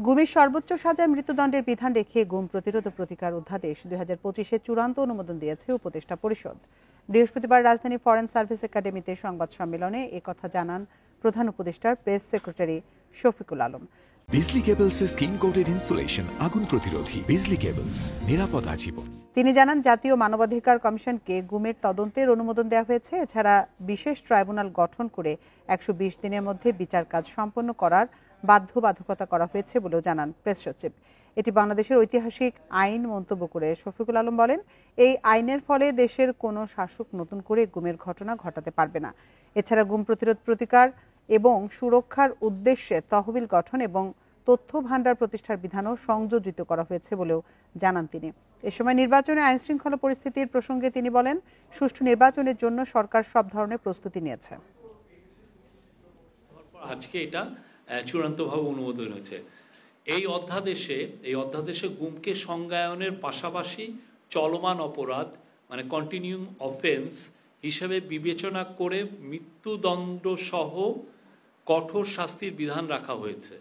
গুমের সর্বোচ্চ সাজায় মৃত্যুদণ্ডের বিধান রেখে গুম প্রতিরোধ ও প্রতিকার অধ্যাদেশ 2025-এ চূড়ান্ত অনুমোদন দিয়েছে উপদেষ্টা পরিষদ। বৃহস্পতিবার রাজধানী ফরেন সার্ভিস একাডেমিতে সংবাদ সম্মেলনে একথা জানান প্রধান উপদেষ্টার প্রেস সেক্রেটারি শফিকুল আলম। বিজলি কেবলসের স্কিন কোটেড ইনসুলেশন আগুন প্রতিরোধী। বিজলি কেবলস, নিরাপদ আজীবন। তিনি জানান জাতীয় মানবাধিকার কমিশনকে গুমের তদন্তের অনুমোদন দেওয়া হয়েছে। এছাড়া বিশেষ ট্রাইব্যুনাল গঠন করে 120 দিনের মধ্যে বিচার কাজ সম্পন্ন করার বাধ্যবাধকতা করা হয়েছে বলেও জানান প্রেস সচিব। এটি বাংলাদেশের ঐতিহাসিক আইন মন্তব্য করে শফিকুল আলম বলেন, এই আইনের ফলে দেশের কোনো শাসক নতুন করে গুমের ঘটনা ঘটাতে পারবে না। এছাড়া গুম প্রতিরোধ প্রতিকার এবং সুরক্ষার উদ্দেশ্যে তহবিল গঠন এবং তথ্য ভান্ডার প্রতিষ্ঠার বিধানও সংযোজিত করা হয়েছে বলেও জানান তিনি। এ সময় নির্বাচনে আইনশৃঙ্খলা পরিস্থিতির প্রসঙ্গে তিনি বলেন, সুষ্ঠু নির্বাচনের জন্য সরকার সব ধরনের প্রস্তুতি নিয়েছে। আজকে এটা চূড়ান্তভাবে অনুমোদন হয়েছে। এই অধ্যাদেশে গুমকে সংজ্ঞায়নের পাশাপাশি চলমান অপরাধ মানে কন্টিনিউইং অফেন্স হিসেবে বিবেচনা করে মৃত্যুদণ্ড সহ কঠোর শাস্তির বিধান রাখা হয়েছে।